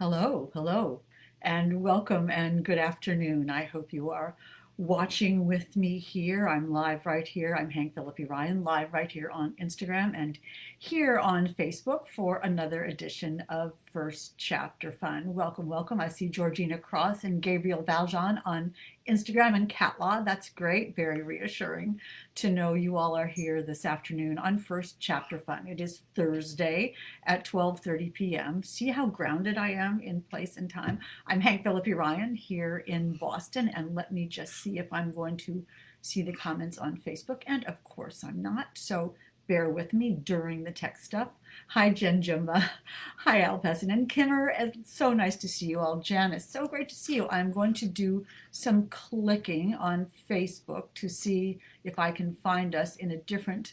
Hello, and welcome and good afternoon. I hope you are watching with me here. I'm live right here. I'm Hank Philippi Ryan, live right here on Instagram and here on Facebook for another edition of First Chapter Fun. Welcome. I see Georgina Cross and Gabriel Valjean on Instagram and Catlaw. That's great. Very reassuring to know you all are here this afternoon on First Chapter Fun. It is Thursday at 12:30 p.m. See how grounded I am in place and time. I'm Hank Philippi Ryan here in Boston, and let me just see if I'm going to see the comments on Facebook, and of course I'm not, so bear with me during the tech stuff. Hi, Jen Jumba. Hi, Al Pessin and Kimmer. It's so nice to see you all. Janice, so great to see you. I'm going to do some clicking on Facebook to see if I can find us in a different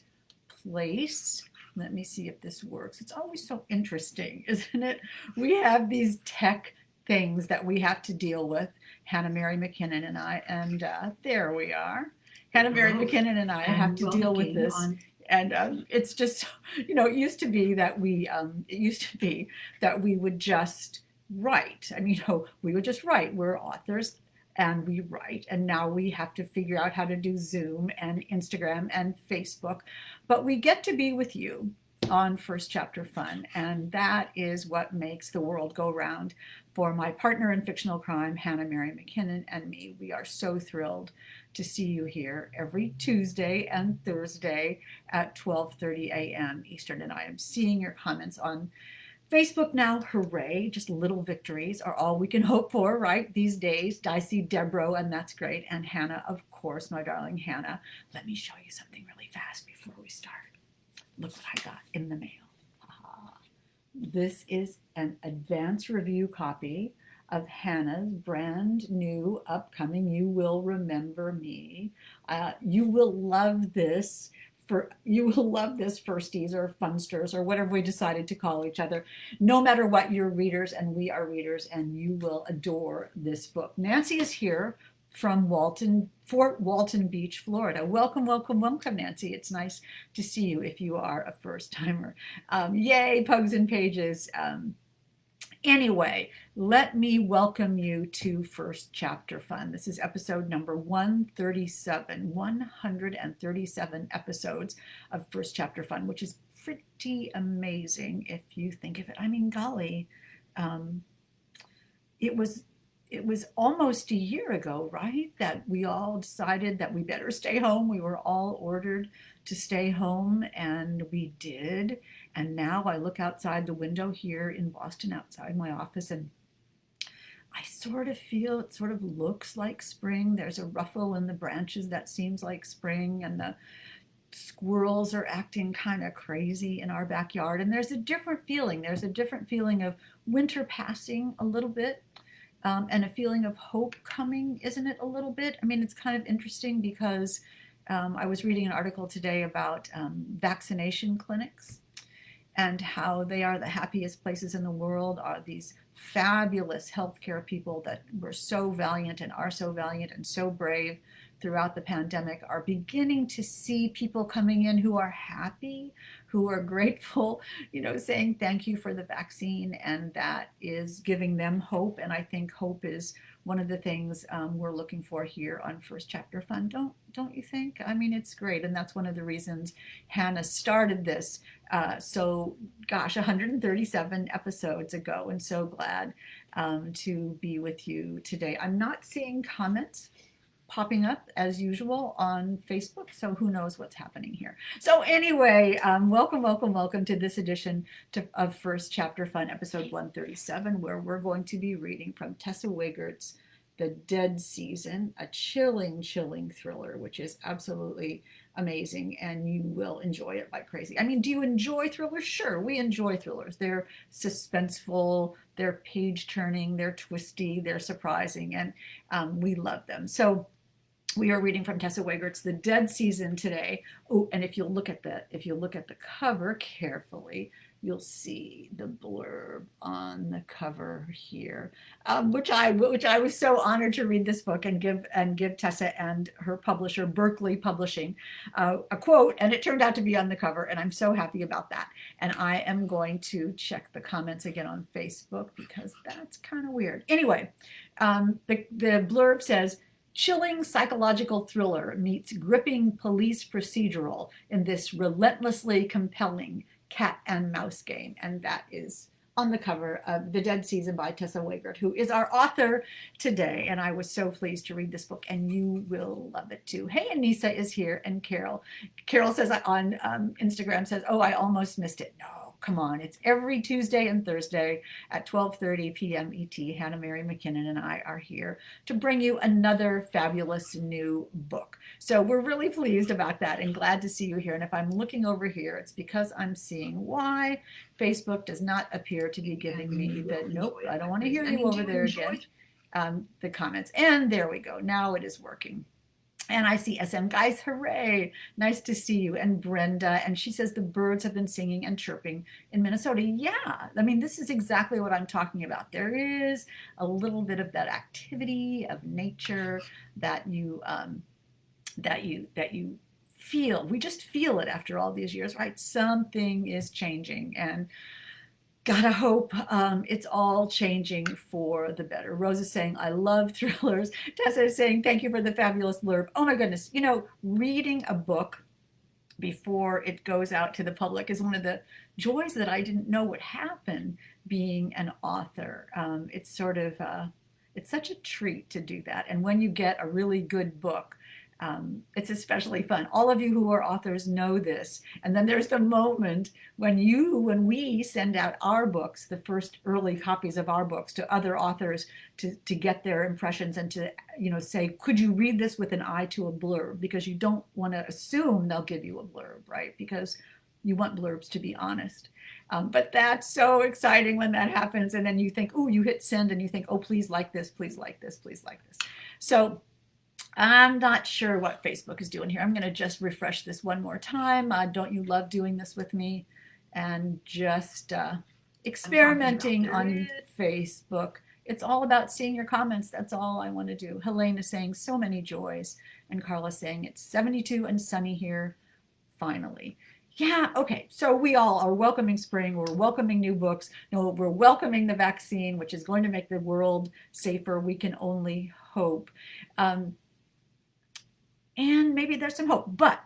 place. Let me see if this works. It's always so interesting, isn't it? We have these tech things that we have to deal with, Hannah Mary McKinnon and I, and there we are. Hannah Mary McKinnon and I have to deal with this. And it's just, it used to be that we would just write. I mean, we would just write. We're authors and we write, and now we have to figure out how to do Zoom and Instagram and Facebook, but we get to be with you on First Chapter Fun, and that is what makes the world go round. For my partner in fictional crime, Hannah Mary McKinnon, and me, we are so thrilled to see you here every Tuesday and Thursday at 12:30 a.m. Eastern, and I am seeing your comments on Facebook now. Hooray, just little victories are all we can hope for, right, these days. I see Deborah, and that's great, and Hannah, of course, my darling Hannah. Let me show you something really fast before we start. Look what I got in the mail. This is an advance review copy of Hannah's brand new upcoming You Will Remember Me. You will love this. You will love this, firsties or funsters or whatever we decided to call each other. No matter what, you're readers and we are readers, and you will adore this book. Nancy is here from Fort Walton Beach, Florida. Welcome, Nancy. It's nice to see you if you are a first timer. Yay, Pugs and Pages. Anyway, let me welcome you to First Chapter Fun. This is episode number 137, 137 episodes of First Chapter Fun, which is pretty amazing if you think of it. I mean, golly, it was almost a year ago, right, that we all decided that we better stay home. We were all ordered to stay home, and we did. And now I look outside the window here in Boston, outside my office, and I sort of feel it sort of looks like spring. There's a ruffle in the branches that seems like spring, and the squirrels are acting kind of crazy in our backyard. And there's a different feeling. There's a different feeling of winter passing a little bit. And a feeling of hope coming, isn't it, a little bit? I mean, it's kind of interesting because I was reading an article today about vaccination clinics and how they are the happiest places in the world. Are these fabulous healthcare people that were so valiant and are so valiant and so brave throughout the pandemic, are beginning to see people coming in who are happy, who are grateful, saying thank you for the vaccine, and that is giving them hope. And I think hope is one of the things we're looking for here on First Chapter Fun. Don't you think? I mean, it's great, and that's one of the reasons Hannah started this 137 episodes ago, and so glad to be with you today. I'm not seeing comments popping up as usual on Facebook, so who knows what's happening here. So anyway, welcome to this edition of First Chapter Fun, episode 137, where we're going to be reading from Tessa Wegert's The Dead Season, a chilling thriller, which is absolutely amazing, and you will enjoy it like crazy. I mean, do you enjoy thrillers? Sure, we enjoy thrillers. They're suspenseful, they're page-turning, they're twisty, they're surprising, and we love them. So we are reading from Tessa Wegert's The Dead Season today. Oh, and if you look at the cover carefully, you'll see the blurb on the cover here, which I was so honored to read this book and give Tessa and her publisher Berkeley Publishing a quote, and it turned out to be on the cover, and I'm so happy about that. And I am going to check the comments again on Facebook because that's kind of weird. Anyway, the blurb says, chilling psychological thriller meets gripping police procedural in this relentlessly compelling cat and mouse game. And that is on the cover of The Dead Season by Tessa Wegert, who is our author today. And I was so pleased to read this book, and you will love it too. Hey, Anissa is here, and Carol. Carol says on Instagram, says, oh, I almost missed it. No, come on. It's every Tuesday and Thursday at 12:30 p.m. ET. Hannah Mary McKinnon and I are here to bring you another fabulous new book. So we're really pleased about that and glad to see you here. And if I'm looking over here, it's because I'm seeing why Facebook does not appear to be giving me the, nope, I don't want to hear you over there again, the comments. And there we go. Now it is working. And I see SM guys, hooray, nice to see you. And Brenda, and she says the birds have been singing and chirping in Minnesota. Yeah, I mean, this is exactly what I'm talking about. There is a little bit of that activity of nature that you feel. We just feel it after all these years, right? Something is changing, and gotta hope it's all changing for the better. Rose is saying, I love thrillers. Tessa is saying, thank you for the fabulous blurb. Oh my goodness. You know, reading a book before it goes out to the public is one of the joys that I didn't know would happen being an author. It's sort of, it's such a treat to do that. And when you get a really good book, it's especially fun. All of you who are authors know this. And then there's the moment when we send out our books, the first early copies of our books, to other authors to get their impressions and to, say, could you read this with an eye to a blurb? Because you don't want to assume they'll give you a blurb, right? Because you want blurbs to be honest. But that's so exciting when that happens. And then you think, oh, you hit send and you think, oh, please like this, please like this, please like this. So I'm not sure what Facebook is doing here. I'm going to just refresh this one more time. Don't you love doing this with me? And just experimenting on Facebook. It's all about seeing your comments. That's all I want to do. Helene is saying so many joys. And Carla saying it's 72 and sunny here, finally. Yeah, okay. So we all are welcoming spring. We're welcoming new books. No, we're welcoming the vaccine, which is going to make the world safer. We can only hope. And maybe there's some hope, but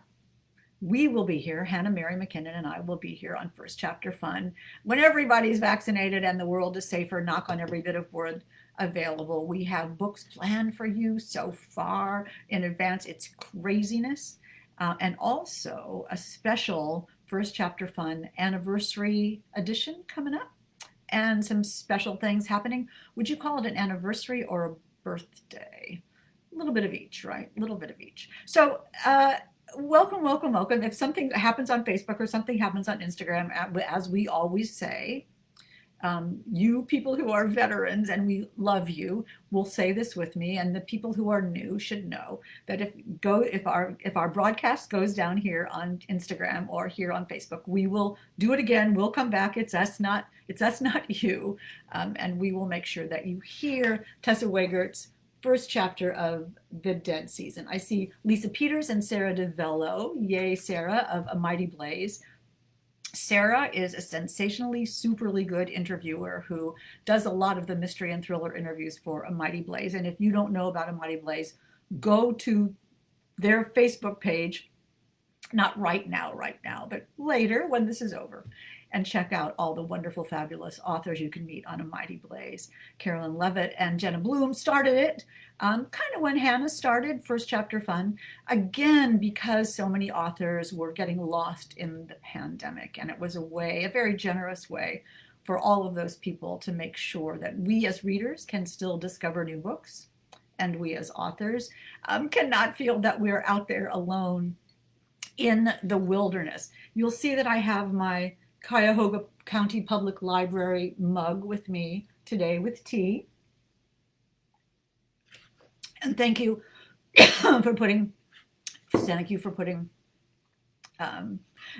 we will be here. Hannah Mary McKinnon and I will be here on First Chapter Fun when everybody's vaccinated and the world is safer. Knock on every bit of wood available. We have books planned for you so far in advance. It's craziness. And also a special First Chapter Fun anniversary edition coming up and some special things happening. Would you call it an anniversary or a birthday? A little bit of each, right? A little bit of each. So welcome, welcome, welcome. If something happens on Facebook or something happens on Instagram, as we always say, you people who are veterans, and we love you, will say this with me, and the people who are new should know that if our broadcast goes down here on Instagram or here on Facebook, we will do it again. We'll come back. It's us, not you, and we will make sure that you hear Tessa Wegert's first chapter of The Dead Season. I see Lisa Peters and Sarah DeVello. Yay, Sarah, of A Mighty Blaze. Sarah is a sensationally, superly good interviewer who does a lot of the mystery and thriller interviews for A Mighty Blaze. And if you don't know about A Mighty Blaze, go to their Facebook page, not right now, but later when this is over, and check out all the wonderful, fabulous authors you can meet on A Mighty Blaze. Carolyn Levitt and Jenna Bloom started it, kind of when Hannah started First Chapter Fun, again, because so many authors were getting lost in the pandemic. And it was a very generous way for all of those people to make sure that we as readers can still discover new books, and we as authors cannot feel that we're out there alone in the wilderness. You'll see that I have my Cuyahoga County Public Library mug with me today with tea. And thank you for putting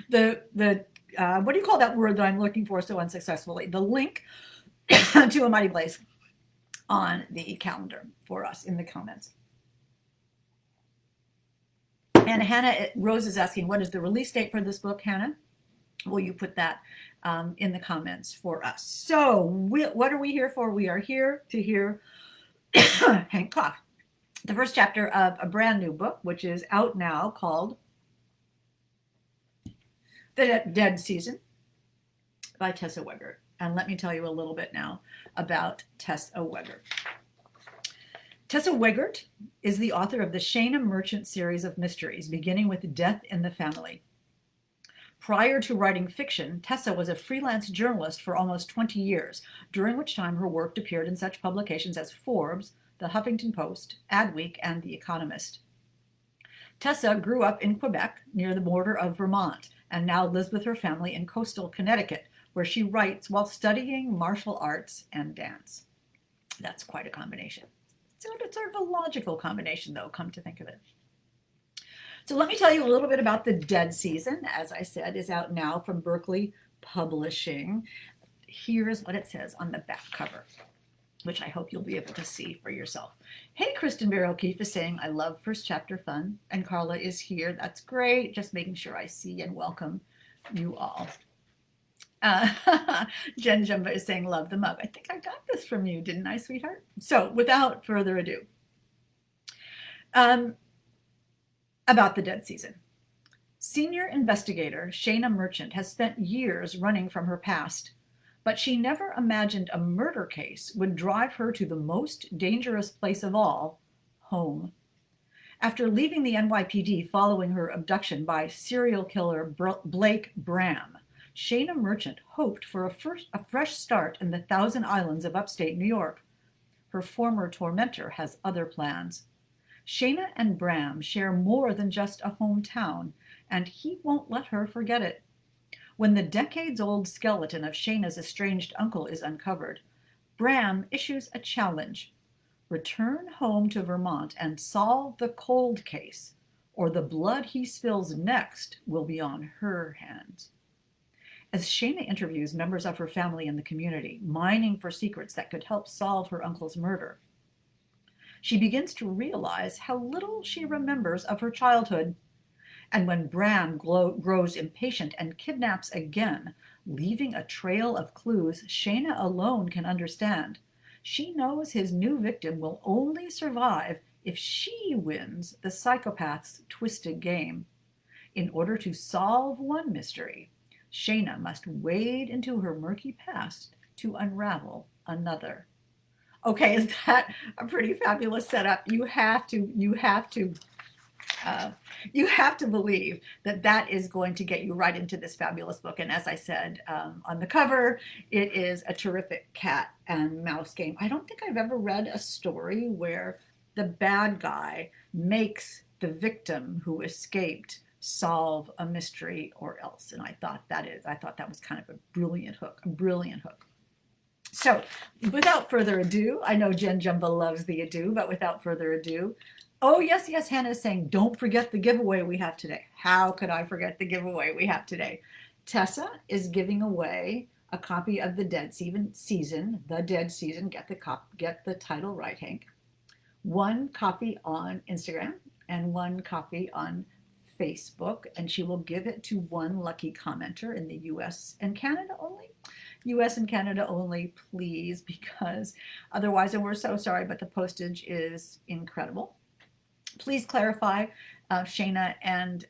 the what do you call that word that I'm looking for so unsuccessfully? The link to A Mighty Blaze on the calendar for us in the comments. And Hannah Rose is asking, what is the release date for this book, Hannah? Will you put that in the comments for us? So what are we here for? We are here to hear Hank cough. The first chapter of a brand new book, which is out now, called The Dead Season by Tessa Wegert. And let me tell you a little bit now about Tessa Wegert. Tessa Wegert is the author of the Shana Merchant series of mysteries, beginning with Death in the Family. Prior to writing fiction, Tessa was a freelance journalist for almost 20 years, during which time her work appeared in such publications as Forbes, The Huffington Post, Adweek, and The Economist. Tessa grew up in Quebec, near the border of Vermont, and now lives with her family in coastal Connecticut, where she writes while studying martial arts and dance. That's quite a combination. It's sort of a logical combination, though, come to think of it. So let me tell you a little bit about The Dead Season. As I said, is out now from Berkeley Publishing. Here's what it says on the back cover, which I hope you'll be able to see for yourself. Hey, Kristen Bear O'Keefe is saying, I love first chapter fun. And Carla is here. That's great. Just making sure I see and welcome you all. Jen Jumba is saying, love the mug. I think I got this from you, didn't I, sweetheart? So without further ado, about The Dead Season. Senior investigator Shana Merchant has spent years running from her past, but she never imagined a murder case would drive her to the most dangerous place of all, home. After leaving the NYPD following her abduction by serial killer Blake Bram, Shana Merchant hoped for a fresh start in the Thousand Islands of upstate New York. Her former tormentor has other plans. Shana and Bram share more than just a hometown, and he won't let her forget it. When the decades-old skeleton of Shana's estranged uncle is uncovered, Bram issues a challenge. Return home to Vermont and solve the cold case, or the blood he spills next will be on her hands. As Shana interviews members of her family and the community, mining for secrets that could help solve her uncle's murder, she begins to realize how little she remembers of her childhood. And when Bram grows impatient and kidnaps again, leaving a trail of clues Shana alone can understand, she knows his new victim will only survive if she wins the psychopath's twisted game. In order to solve one mystery, Shana must wade into her murky past to unravel another. Okay, is that a pretty fabulous setup? You have to believe that that is going to get you right into this fabulous book. And as I said on the cover, it is a terrific cat and mouse game. I don't think I've ever read a story where the bad guy makes the victim who escaped solve a mystery or else. And I thought that was kind of a brilliant hook. So without further ado, I know Jen Jumba loves the ado, but without further ado, oh yes, Hannah is saying, don't forget the giveaway we have today. How could I forget the giveaway we have today? Tessa is giving away a copy of The Dead Season, The Dead Season, get the title right, Hank. One copy on Instagram and one copy on Facebook, and she will give it to one lucky commenter in the US and Canada only. US and Canada only, please, because otherwise, and we're so sorry, but the postage is incredible. Please clarify Shana and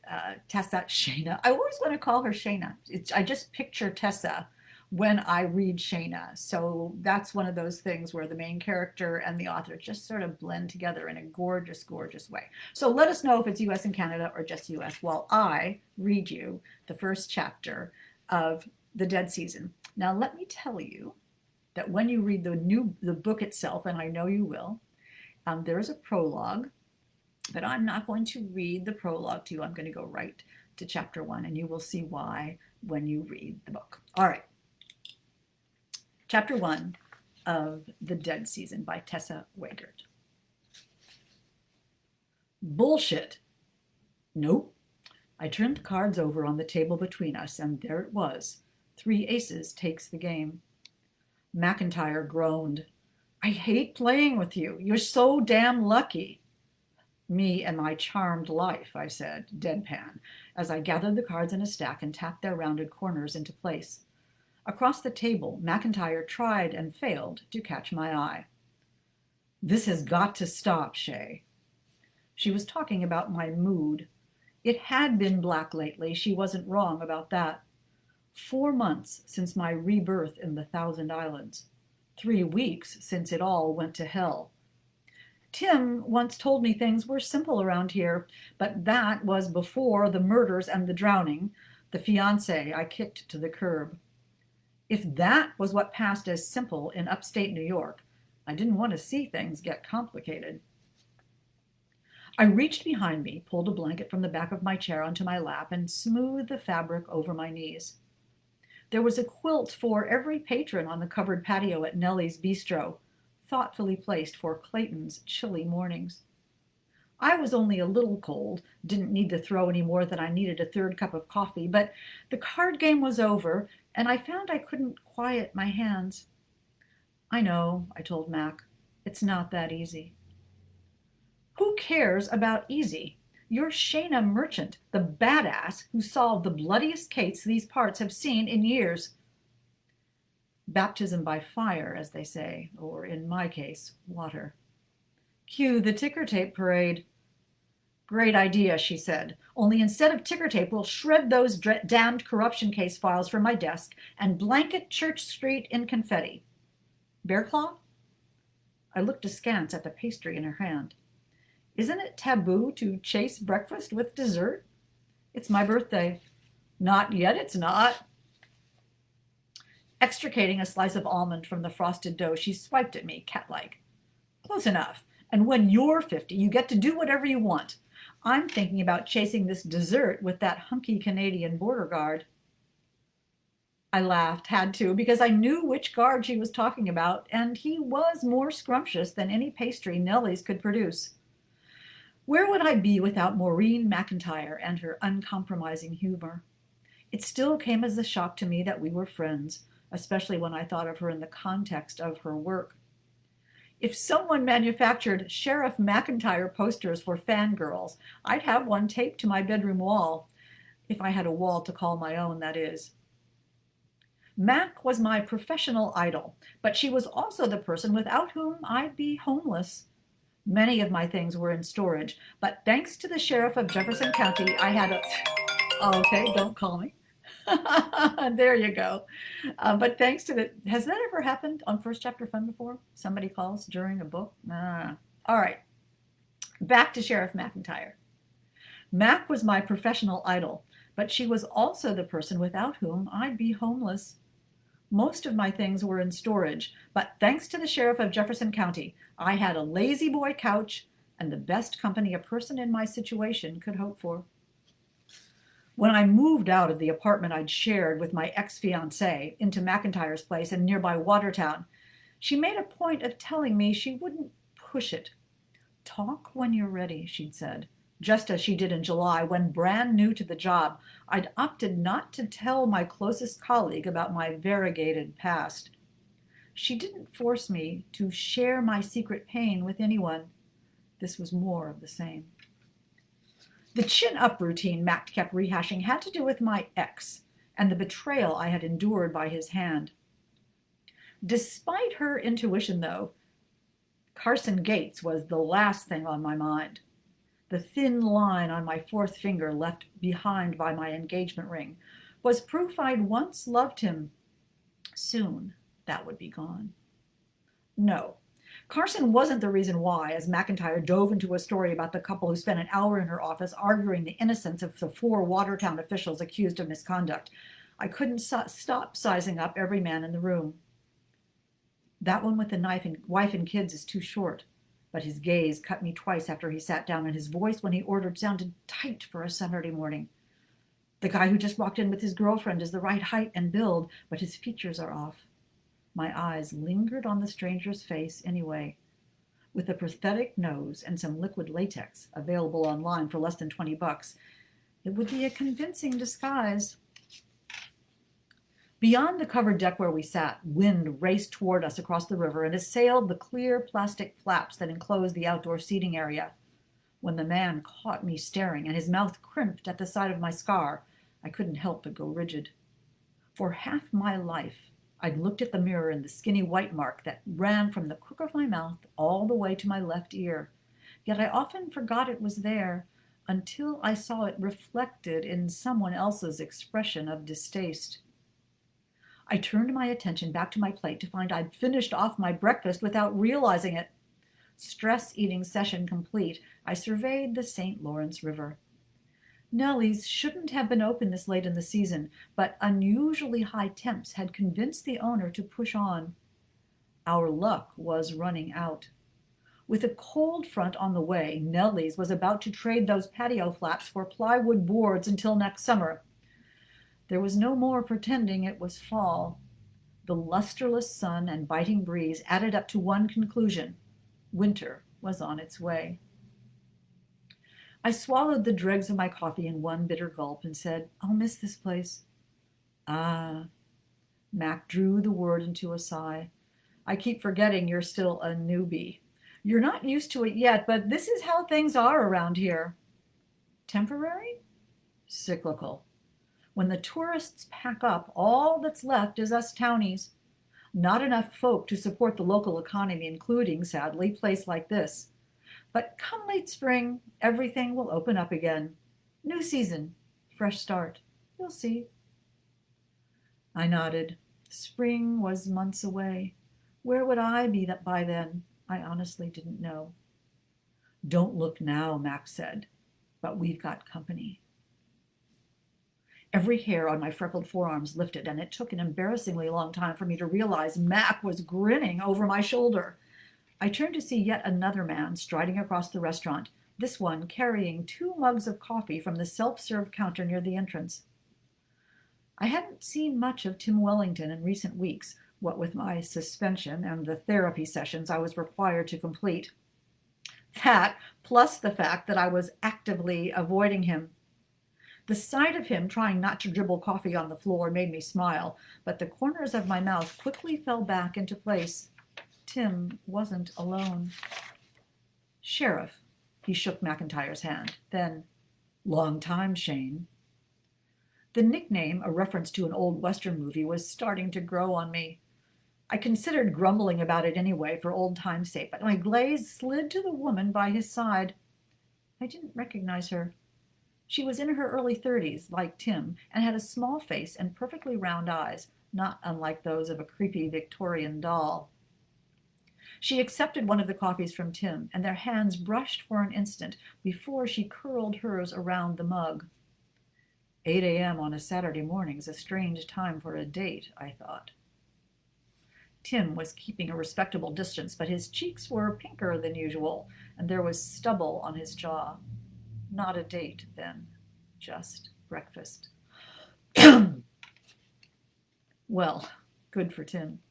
Tessa. Shana, I always want to call her Shana. I just picture Tessa when I read Shana. So that's one of those things where the main character and the author just sort of blend together in a gorgeous, gorgeous way. So let us know if it's US and Canada or just US while I read you the first chapter of The Dead Season. Now let me tell you that when you read the book itself, and I know you will, there is a prologue, but I'm not going to read the prologue to you. I'm going to go right to chapter 1, and you will see why when you read the book. All right. Chapter 1 of The Dead Season by Tessa Wegert. Bullshit. Nope. I turned the cards over on the table between us, and there it was. 3 aces takes the game. McIntyre groaned. I hate playing with you. You're so damn lucky. Me and my charmed life, I said, deadpan, as I gathered the cards in a stack and tapped their rounded corners into place. Across the table, McIntyre tried and failed to catch my eye. This has got to stop, Shay. She was talking about my mood. It had been black lately. She wasn't wrong about that. 4 months since my rebirth in the Thousand Islands. 3 weeks since it all went to hell. Tim once told me things were simple around here, but that was before the murders and the drowning, the fiancé I kicked to the curb. If that was what passed as simple in upstate New York, I didn't want to see things get complicated. I reached behind me, pulled a blanket from the back of my chair onto my lap, and smoothed the fabric over my knees. There was a quilt for every patron on the covered patio at Nellie's Bistro, thoughtfully placed for Clayton's chilly mornings. I was only a little cold, didn't need to throw any more than I needed a 3rd cup of coffee, but the card game was over, and I found I couldn't quiet my hands. I know, I told Mac. It's not that easy. Who cares about easy? You're Shayna Merchant, the badass who solved the bloodiest case these parts have seen in years. Baptism by fire, as they say, or in my case, water. Cue the ticker tape parade. Great idea, she said. Only instead of ticker tape, we'll shred those damned corruption case files from my desk and blanket Church Street in confetti. Bear claw? I looked askance at the pastry in her hand. Isn't it taboo to chase breakfast with dessert? It's my birthday. Not yet, it's not. Extricating a slice of almond from the frosted dough, she swiped at me, cat-like. Close enough. And when you're 50, you get to do whatever you want. I'm thinking about chasing this dessert with that hunky Canadian border guard. I laughed, had to, because I knew which guard she was talking about, and he was more scrumptious than any pastry Nellie's could produce. Where would I be without Maureen McIntyre and her uncompromising humor? It still came as a shock to me that we were friends, especially when I thought of her in the context of her work. If someone manufactured Sheriff McIntyre posters for fangirls, I'd have one taped to my bedroom wall, if I had a wall to call my own, that is. Mac was my professional idol, but she was also the person without whom I'd be homeless. Many of my things were in storage, but thanks to the sheriff of Jefferson County, I had a... Okay, don't call me. There you go. But thanks to the... Has that ever happened on First Chapter Fun before? Somebody calls during a book? All right. Back to Sheriff McIntyre. Mac was my professional idol, but she was also the person without whom I'd be homeless. Most of my things were in storage, but thanks to the sheriff of Jefferson County, I had a lazy boy couch and the best company a person in my situation could hope for. When I moved out of the apartment I'd shared with my ex-fiancé into McIntyre's place in nearby Watertown, she made a point of telling me she wouldn't push it. Talk when you're ready, she'd said, just as she did in July when, brand new to the job, I'd opted not to tell my closest colleague about my variegated past. She didn't force me to share my secret pain with anyone. This was more of the same. The chin-up routine Mac kept rehashing had to do with my ex and the betrayal I had endured by his hand. Despite her intuition, though, Carson Gates was the last thing on my mind. The thin line on my 4th finger left behind by my engagement ring was proof I'd once loved him. Soon that would be gone. No, Carson wasn't the reason why, as McIntyre dove into a story about the couple who spent an hour in her office arguing the innocence of the 4 Watertown officials accused of misconduct. I couldn't stop sizing up every man in the room. That one with the wife and kids is too short, but his gaze cut me twice after he sat down, and his voice when he ordered sounded tight for a Saturday morning. The guy who just walked in with his girlfriend is the right height and build, but his features are off. My eyes lingered on the stranger's face anyway. With a prosthetic nose and some liquid latex available online for less than $20, It would be a convincing disguise. Beyond the covered deck where we sat, wind raced toward us across the river and assailed the clear plastic flaps that enclosed the outdoor seating area. When the man caught me staring and his mouth crimped at the side of my scar, I couldn't help but go rigid. For half my life, I'd looked at the mirror in the skinny white mark that ran from the crook of my mouth all the way to my left ear. Yet I often forgot it was there until I saw it reflected in someone else's expression of distaste. I turned my attention back to my plate to find I'd finished off my breakfast without realizing it. Stress-eating session complete, I surveyed the St. Lawrence River. Nellie's shouldn't have been open this late in the season, but unusually high temps had convinced the owner to push on. Our luck was running out. With a cold front on the way, Nellie's was about to trade those patio flaps for plywood boards until next summer. There was no more pretending it was fall. The lusterless sun and biting breeze added up to one conclusion: winter was on its way. I swallowed the dregs of my coffee in one bitter gulp and said, "I'll miss this place." "Ah." Mac drew the word into a sigh. "I keep forgetting you're still a newbie. You're not used to it yet, but this is how things are around here." "Temporary?" "Cyclical. When the tourists pack up, all that's left is us townies. Not enough folk to support the local economy, including, sadly, a place like this. But come late spring, everything will open up again. New season, fresh start. You'll see." I nodded. Spring was months away. Where would I be by then? I honestly didn't know. "Don't look now," Max said, "but we've got company." Every hair on my freckled forearms lifted, and it took an embarrassingly long time for me to realize Mac was grinning over my shoulder. I turned to see yet another man striding across the restaurant, this one carrying 2 mugs of coffee from the self-serve counter near the entrance. I hadn't seen much of Tim Wellington in recent weeks, what with my suspension and the therapy sessions I was required to complete. That, plus the fact that I was actively avoiding him. The sight of him trying not to dribble coffee on the floor made me smile, but the corners of my mouth quickly fell back into place. Tim wasn't alone. "Sheriff," he shook McIntyre's hand. Then, "Long time, Shane." The nickname, a reference to an old Western movie, was starting to grow on me. I considered grumbling about it anyway for old time's sake, but my gaze slid to the woman by his side. I didn't recognize her. She was in her early 30s, like Tim, and had a small face and perfectly round eyes, not unlike those of a creepy Victorian doll. She accepted one of the coffees from Tim, and their hands brushed for an instant before she curled hers around the mug. 8 a.m. on a Saturday morning is a strange time for a date, I thought. Tim was keeping a respectable distance, but his cheeks were pinker than usual, and there was stubble on his jaw. Not a date, then. Just breakfast. Well, good for Tim.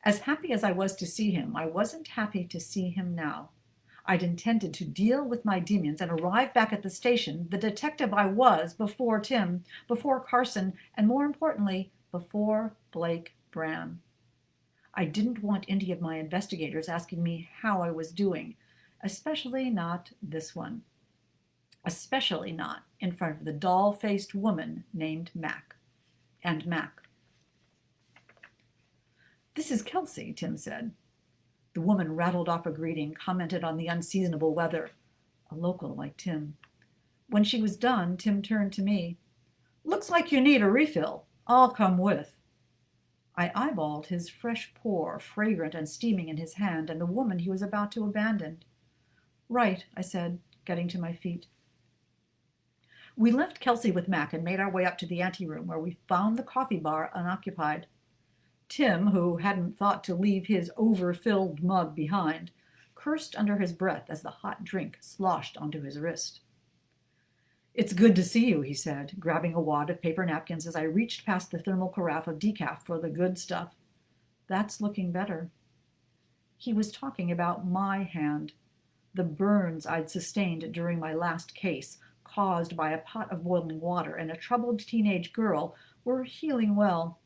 As happy as I was to see him, I wasn't happy to see him now. I'd intended to deal with my demons and arrive back at the station, the detective I was before Tim, before Carson, and more importantly, before Blake Bram. I didn't want any of my investigators asking me how I was doing, especially not this one. Especially not in front of the doll-faced woman named Mac. And Mac. "This is Kelsey," Tim said. The woman rattled off a greeting, commented on the unseasonable weather. A local like Tim. When she was done, Tim turned to me. "Looks like you need a refill. I'll come with." I eyeballed his fresh pour, fragrant and steaming in his hand, and the woman he was about to abandon. "Right," I said, getting to my feet. We left Kelsey with Mac and made our way up to the anteroom, where we found the coffee bar unoccupied. Tim, who hadn't thought to leave his overfilled mug behind, cursed under his breath as the hot drink sloshed onto his wrist. "It's good to see you," he said, grabbing a wad of paper napkins as I reached past the thermal carafe of decaf for the good stuff. "That's looking better." He was talking about my hand, the burns I'd sustained during my last case, caused by a pot of boiling water and a troubled teenage girl were healing well.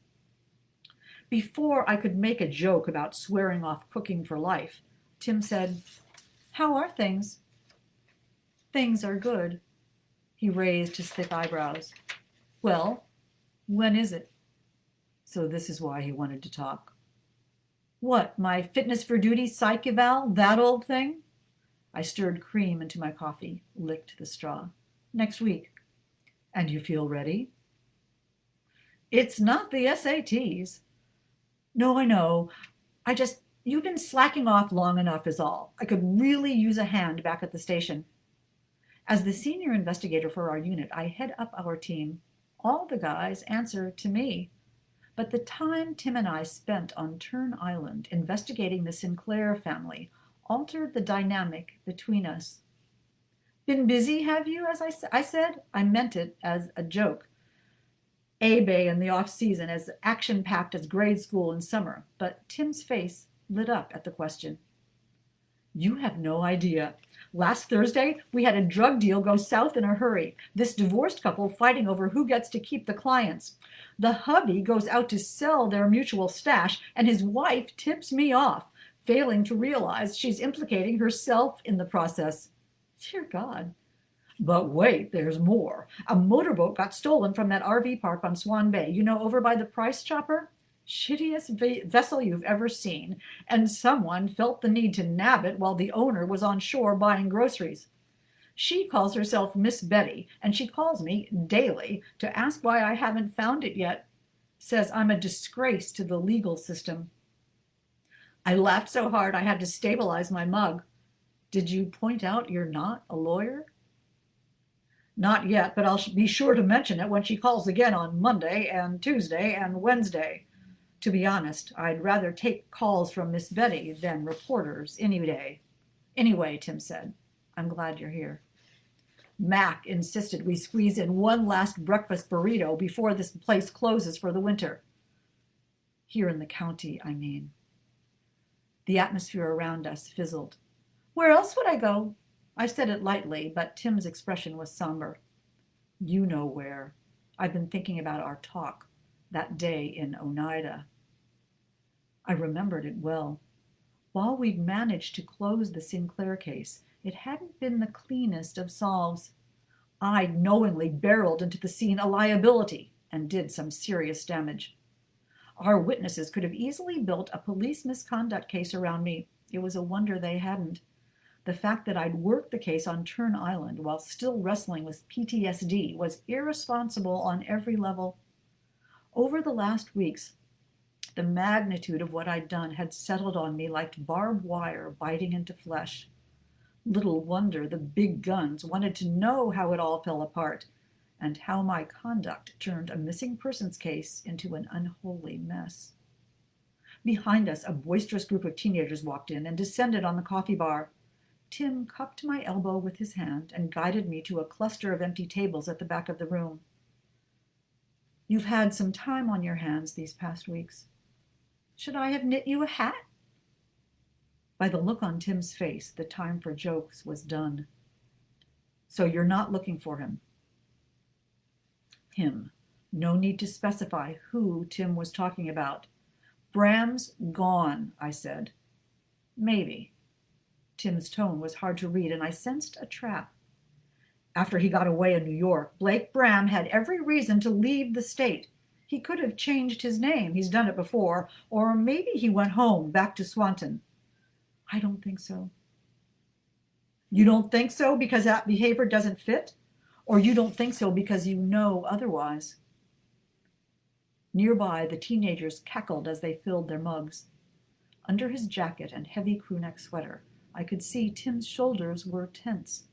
Before I could make a joke about swearing off cooking for life, Tim said, "How are things?" "Things are good." He raised his thick eyebrows. "Well, when is it?" So this is why he wanted to talk. "What, my fitness for duty psych eval, that old thing?" I stirred cream into my coffee, licked the straw. "Next week." "And you feel ready?" "It's not the SATs." "No, I know. You've been slacking off long enough is all. I could really use a hand back at the station." As the senior investigator for our unit, I head up our team. All the guys answer to me. But the time Tim and I spent on Turn Island investigating the Sinclair family altered the dynamic between us. "Been busy, have you?" As I said. I meant it as a joke. A-Bay in the off-season, as action-packed as grade school in summer, but Tim's face lit up at the question. "You have no idea. Last Thursday, we had a drug deal go south in a hurry. This divorced couple fighting over who gets to keep the clients. The hubby goes out to sell their mutual stash, and his wife tips me off, failing to realize she's implicating herself in the process." Dear God. "But wait, there's more. A motorboat got stolen from that RV park on Swan Bay, over by the Price Chopper. Shittiest vessel you've ever seen, and someone felt the need to nab it while the owner was on shore buying groceries. She calls herself Miss Betty, and she calls me daily to ask why I haven't found it yet. Says I'm a disgrace to the legal system." I laughed so hard I had to stabilize my mug. "Did you point out you're not a lawyer?" "Not yet, but I'll be sure to mention it when she calls again on Monday and Tuesday and Wednesday. To be honest, I'd rather take calls from Miss Betty than reporters any day." "Anyway," Tim said, "I'm glad you're here." Mac insisted we squeeze in one last breakfast burrito before this place closes for the winter. Here in the county, I mean. The atmosphere around us fizzled. "Where else would I go?" I said it lightly, but Tim's expression was somber. "You know where. I've been thinking about our talk that day in Oneida." I remembered it well. While we'd managed to close the Sinclair case, it hadn't been the cleanest of solves. I'd knowingly barreled into the scene a liability and did some serious damage. Our witnesses could have easily built a police misconduct case around me. It was a wonder they hadn't. The fact that I'd worked the case on Turn Island while still wrestling with PTSD was irresponsible on every level. Over the last weeks, the magnitude of what I'd done had settled on me like barbed wire biting into flesh. Little wonder the big guns wanted to know how it all fell apart, and how my conduct turned a missing persons case into an unholy mess. Behind us, a boisterous group of teenagers walked in and descended on the coffee bar. Tim cupped my elbow with his hand and guided me to a cluster of empty tables at the back of the room. "You've had some time on your hands these past weeks. Should I have knit you a hat?" By the look on Tim's face, the time for jokes was done. "So you're not looking for him?" Him. No need to specify who Tim was talking about. "Bram's gone," I said. "Maybe." Tim's tone was hard to read, and I sensed a trap. After he got away in New York, Blake Bram had every reason to leave the state. He could have changed his name. He's done it before. Or maybe he went home, back to Swanton. I don't think so. You don't think so because that behavior doesn't fit? Or you don't think so because you know otherwise? Nearby, the teenagers cackled as they filled their mugs. Under his jacket and heavy crewneck sweater, I could see Tim's shoulders were tense.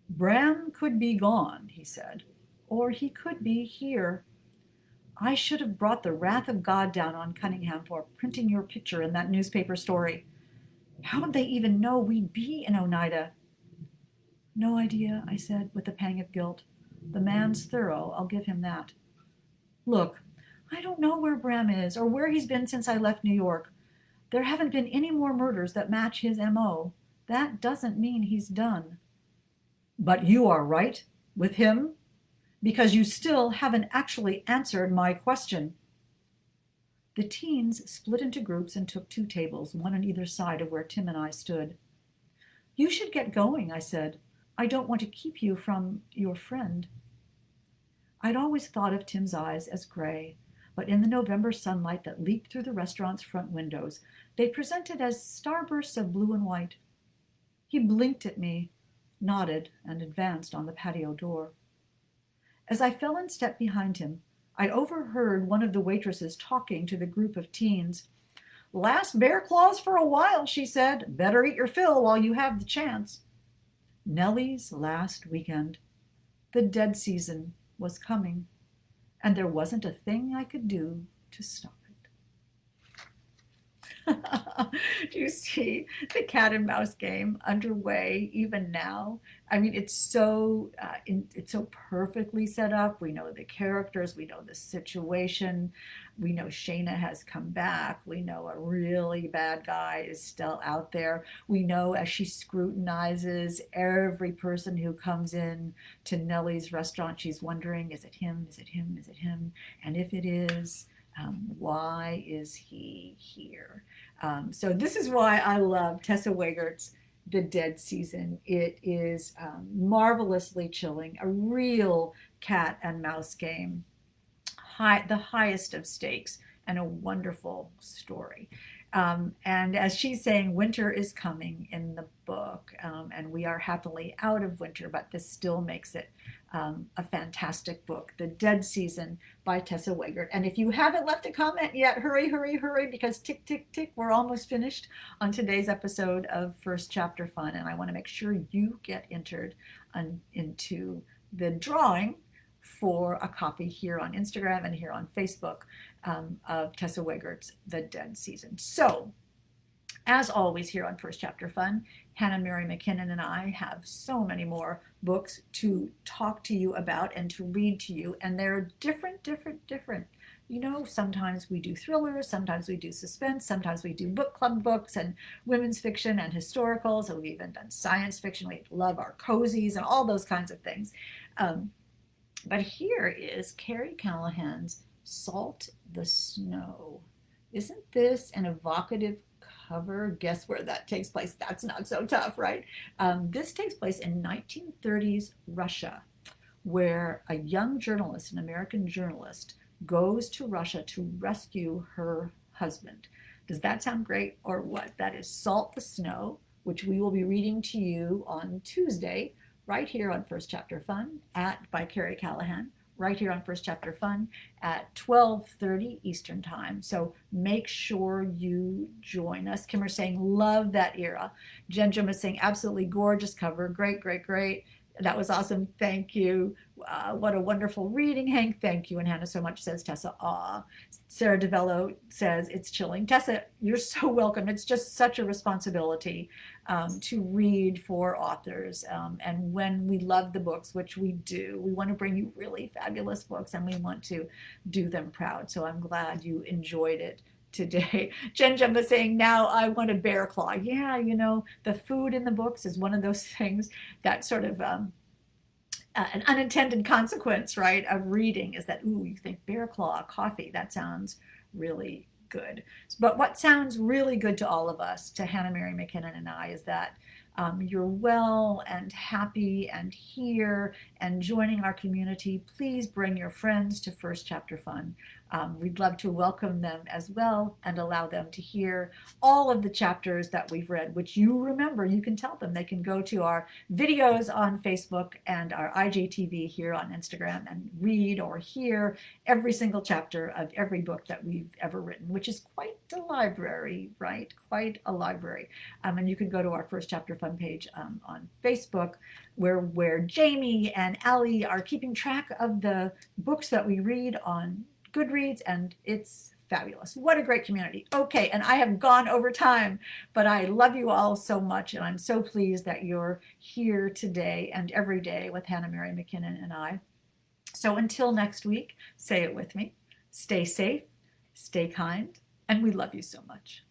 "Bram could be gone," he said, "or he could be here. I should have brought the wrath of God down on Cunningham for printing your picture in that newspaper story. How'd they even know we'd be in Oneida?" "No idea," I said, with a pang of guilt. "The man's thorough, I'll give him that." "Look, I don't know where Bram is or where he's been since I left New York. There haven't been any more murders that match his M.O. That doesn't mean he's done." "But you are right. With him? Because you still haven't actually answered my question. The teens split into groups and took 2 tables, one on either side of where Tim and I stood. You should get going, I said. I don't want to keep you from your friend. I'd always thought of Tim's eyes as gray, but in the November sunlight that leaked through the restaurant's front windows, they presented as starbursts of blue and white. He blinked at me, nodded, and advanced on the patio door. As I fell in step behind him, I overheard one of the waitresses talking to the group of teens. Last bear claws for a while, she said. Better eat your fill while you have the chance. Nellie's last weekend. The dead season was coming, and there wasn't a thing I could do to stop it. Do you see the cat and mouse game underway even now? I mean, it's so perfectly set up. We know the characters, we know the situation, we know Shayna has come back, we know a really bad guy is still out there. We know as she scrutinizes every person who comes in to Nellie's restaurant, she's wondering, is it him? Is it him? Is it him? And if it is, why is he here? So this is why I love Tessa Wegert's The Dead Season. It is marvelously chilling, a real cat and mouse game, the highest of stakes, and a wonderful story. And as she's saying, winter is coming in the book, and we are happily out of winter, but this still makes it a fantastic book, The Dead Season by Tessa Wegert. And if you haven't left a comment yet, hurry, hurry, hurry, because tick, tick, tick, we're almost finished on today's episode of First Chapter Fun, and I want to make sure you get entered into the drawing for a copy here on Instagram and here on Facebook of Tessa Wegert's The Dead Season. So, as always here on First Chapter Fun, Hannah Mary McKinnon and I have so many more books to talk to you about and to read to you, and they're different. You know, sometimes we do thrillers, sometimes we do suspense, sometimes we do book club books and women's fiction and historicals, and we've even done science fiction. We love our cozies and all those kinds of things. But here is Carrie Callahan's Salt the Snow. Isn't this an evocative cover? Guess where that takes place? That's not so tough, right? This takes place in 1930s Russia, where a young journalist, an American journalist, goes to Russia to rescue her husband. Does that sound great or what? That is Salt the Snow, which we will be reading to you on Tuesday, right here on First Chapter Fun by Carrie Callahan, right here on First Chapter Fun at 12:30 Eastern Time. So make sure you join us. Kimmer's saying, love that era. Jen Jim is saying, absolutely gorgeous cover. Great, great, great. That was awesome. Thank you. What a wonderful reading, Hank. Thank you. And Hannah so much, says Tessa. Aw. Sarah DeVello says it's chilling. Tessa, you're so welcome. It's just such a responsibility to read for authors. And when we love the books, which we do, we want to bring you really fabulous books and we want to do them proud. So I'm glad you enjoyed it today. Jen Jumba saying, now I want a bear claw. Yeah, you know, the food in the books is one of those things that sort of an unintended consequence, right, of reading is that, ooh, you think bear claw, coffee, that sounds really good. But what sounds really good to all of us, to Hannah Mary McKinnon and I, is that you're well and happy and here and joining our community. Please bring your friends to First Chapter Fun. We'd love to welcome them as well and allow them to hear all of the chapters that we've read, which you remember, you can tell them. They can go to our videos on Facebook and our IGTV here on Instagram and read or hear every single chapter of every book that we've ever written, which is quite a library, right? Quite a library. And you can go to our First Chapter Fun page on Facebook, where Jamie and Allie are keeping track of the books that we read on Goodreads, and it's fabulous. What a great community. Okay, and I have gone over time, but I love you all so much, and I'm so pleased that you're here today and every day with Hannah Mary McKinnon and I. So until next week, say it with me. Stay safe, stay kind, and we love you so much.